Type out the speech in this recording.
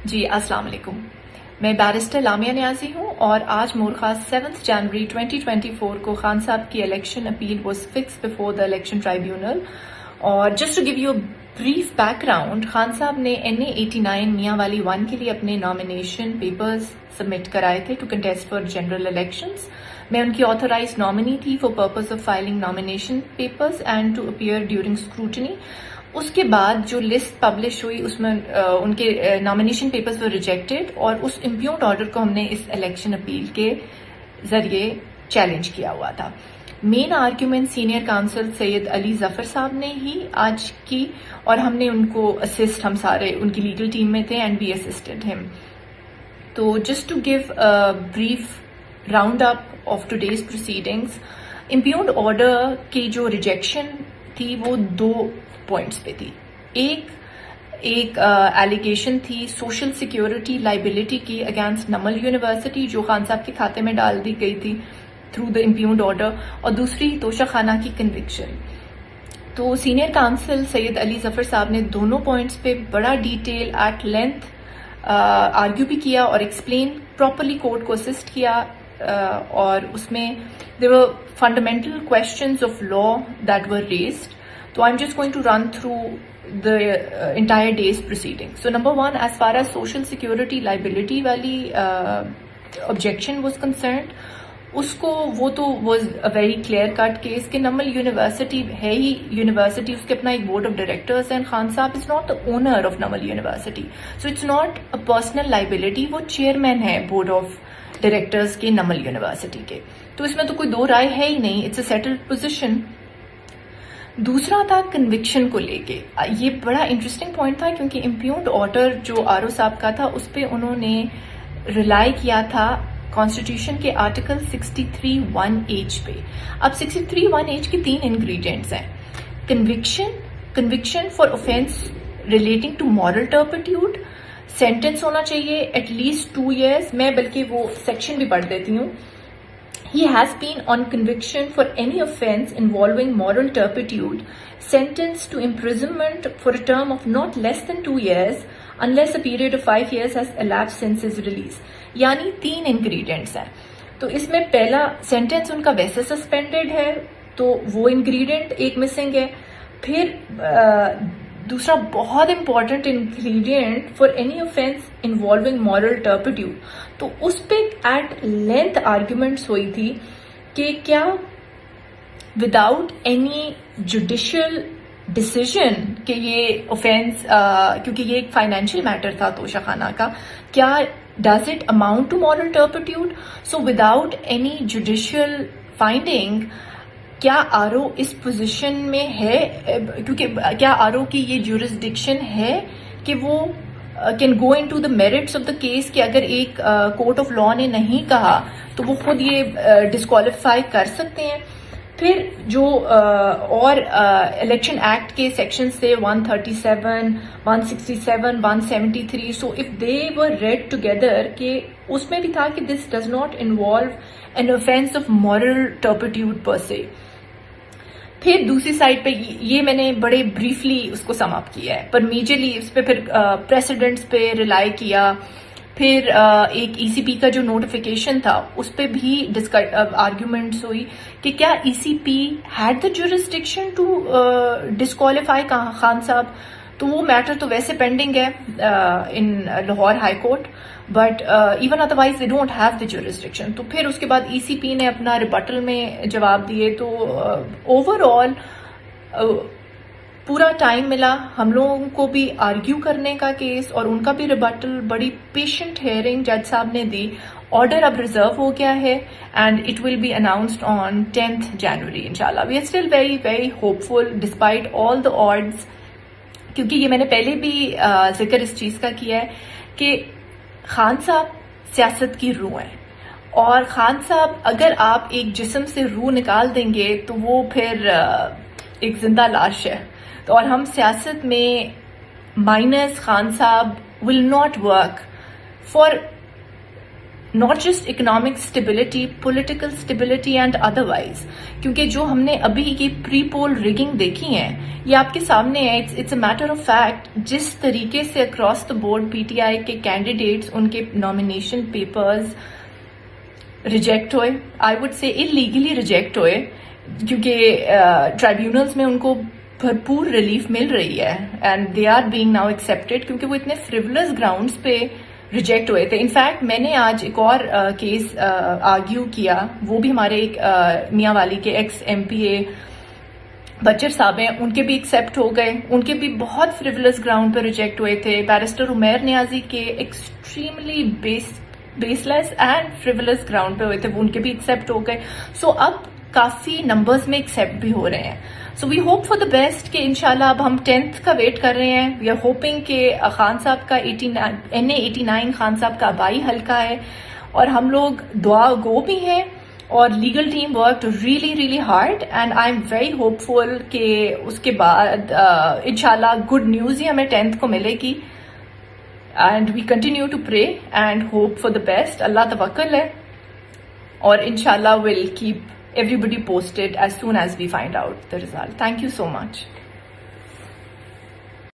جی السلام علیکم. میں بیرسٹر لامیا نیازی ہوں اور آج مورخہ 7 جنوری 2024 کو خان صاحب کی election appeal was fixed before the election tribunal. اور just to give you brief background, Khan صاحب نے NA89 میاں والی 1 کے لیے اپنے نامینیشن پیپرز سبمٹ کرائے تھے to contest for general elections. میں ان کی آتھورائز نامنی تھی for purpose of filing nomination papers and to appear during scrutiny. اس کے بعد جو لسٹ پبلش ہوئی اس میں ان کے نامینیشن پیپرز ور ریجیکٹڈ، اور اس امپیونڈ آرڈر کو ہم نے اس الیکشن اپیل کے ذریعے چیلنج کیا ہوا تھا. مین آرگیومنٹ سینئر کاؤنسل سید علی ظفر صاحب نے ہی آج کی، اور ہم نے ان کو اسسٹ، ہم سارے ان کی لیگل ٹیم میں تھے اینڈ وی اسسٹڈ ہم. تو just to give brief round up of today's proceedings, impugned order کی جو ریجیکشن تھی وہ 2 پوائنٹس پہ تھی. ایک ایلیگیشن تھی سوشل سیکیورٹی لائبلٹی کی اگینسٹ نمل یونیورسٹی، جو خان صاحب کے کھاتے میں ڈال دی گئی تھی تھرو دا امپیونڈ آرڈر، اور دوسری توشہ خانہ کی کنوکشن. تو سینئر کاؤنسل سید علی ظفر صاحب نے دونوں پوائنٹس پہ بڑا ڈیٹیل ایٹ لینتھ آرگیو بھی کیا اور ایکسپلین پراپرلی کورٹ کو اسسٹ کیا. اور اس میں there were fundamental questions of law that were raised. So I'm just going to run through the entire day's proceedings. So number one, as far as social security liability wali objection was concerned, usko wo to was a very clear cut case کہ Naml university ہے ہی university, اس کے اپنا ایک board of directors and Khan Sahab is not the owner of Namal university, so it's not a personal liability. وہ chairman ہے board of directors کے Namal university کے، تو اس میں تو کوئی دو رائے ہے ہی نہیں، اٹس اے سیٹلڈ پوزیشن. دوسرا تھا کنوکشن کو لے کے. یہ بڑا انٹرسٹنگ پوائنٹ تھا کیونکہ امپیونڈ آرڈر جو آر او صاحب کا تھا اس پہ انہوں نے ریلائی کیا تھا کانسٹیٹیوشن کے آرٹیکل 63(1)H پہ. اب 63(1)H کی 3 انگریڈینٹس ہیں. Conviction for offence relating to moral turpitude, sentence ہونا چاہیے ایٹ لیسٹ 2 years. میں بلکہ وہ سیکشن بھی پڑھ دیتی ہوں. He has been on conviction for any offence involving moral turpitude, sentenced to imprisonment for a term of not less than 2 years unless a period of 5 years has elapsed since his release. یعنی 3 ingredients ہیں. تو اس میں پہلا sentence ان کا ویسے suspended ہے، تو وہ انگریڈینٹ ایک مسنگ ہے. پھر دوسرا بہت important ingredient for any offence involving moral turpitude, تو اس پہ ایٹ لینتھ آرگیومنٹس ہوئی تھی کہ کیا وداؤٹ اینی جوڈیشل ڈسیزن کہ یہ اوفینس، کیونکہ یہ ایک فائنینشیل میٹر تھا توشہ خانہ کا، کیا does it amount to moral turpitude. So without any judicial finding کیا آر او اس پوزیشن میں ہے، کیونکہ کیا آر او کی یہ جورسڈکشن ہے کہ وہ can go into the merits of the case, کہ اگر ایک کورٹ آف لا نے نہیں کہا تو وہ خود یہ ڈسکوالیفائی کر سکتے ہیں. پھر جو اور الیکشن ایکٹ کے سیکشنز تھے 137 167 173، so if they were read together کہ اس میں بھی تھا کہ this does not involve an offence of moral turpitude پر سے. پھر دوسری سائڈ پہ یہ میں نے بڑے بریفلی اس کو سم اپ کیا ہے، پر میجرلی اس پہ پھر پریسیڈنٹس پہ ریلائی کیا. پھر ایک ECP کا جو نوٹیفیکیشن تھا اس پہ بھی آرگیومنٹس ہوئی کہ کیا ECP had the jurisdiction to disqualify Khan Sahab. تو وہ میٹر تو ویسے پینڈنگ ہے in Lahore high court, but even otherwise they don't have the jurisdiction. تو پھر اس کے بعد ECP نے اپنا ریبٹل میں جواب دیے. تو اوور آل پورا ٹائم ملا ہم لوگوں کو بھی آرگیو کرنے کا کیس، اور ان کا بھی ریبٹل. بڑی پیشنٹ ہیئرنگ جج صاحب نے دی. آرڈر اب ریزرو ہو گیا ہے and it will be announced on 10th January انشاءاللہ. We are still very very hopeful despite all the odds, کیونکہ یہ میں نے پہلے بھی ذکر اس چیز کا کیا ہے کہ خان صاحب سیاست کی روح ہیں، اور خان صاحب اگر آپ ایک جسم سے روح نکال دیں گے تو وہ پھر ایک زندہ لاش ہے. تو اور ہم سیاست میں مائنس خان صاحب will not work for not just economic stability, political stability and otherwise. کیونکہ جو ہم نے ابھی کی پری پول ریگنگ دیکھی ہیں یہ آپ کے سامنے ہے. It's a matter of fact. جس طریقے سے across the board P T I کے کینڈیڈیٹس ان کے نامینیشن پیپرز ریجیکٹ ہوئے, آئی وڈ سے اللیگلی ریجیکٹ ہوئے, کیونکہ ٹرائیبیونلز میں ان کو بھرپور ریلیف مل رہی ہے and they are being now accepted, کیونکہ وہ اتنے فریولس گراؤنڈز پہ ریجیکٹ ہوئے تھے. انفیکٹ میں نے آج ایک اور کیس آرگیو کیا, وہ بھی ہمارے ایک میاں والی کے ایکس ایم پی اے بچر صاحب ہیں, ان کے بھی ایکسیپٹ ہو گئے, ان کے بھی بہت فریولس گراؤنڈ پہ ریجیکٹ ہوئے تھے. بیرسٹر عمیر نیازی کے extremely baseless and frivolous ground پہ ہوئے تھے, وہ ان کے بھی ایکسیپٹ ہو گئے. سو اب کافی نمبرز میں ایکسیپٹ بھی ہو رہے ہیں. So we hope for the best کہ انشاءاللہ اب ہم 10th کا ویٹ کر رہے ہیں. وی آر ہوپنگ کہ خان صاحب کا NA89 خان صاحب کا آبائی حلقہ ہے, اور ہم لوگ دعا گو بھی ہیں, اور legal team work really hard, and I am very hopeful کہ اس کے بعد انشاءاللہ گڈ نیوز ہی ہمیں 10th کو ملے گی. And we continue to pray and hope for the best. اللہ توکل ہے, اور انشاءاللہ will keep everybody posted as soon as we find out the result. Thank you so much.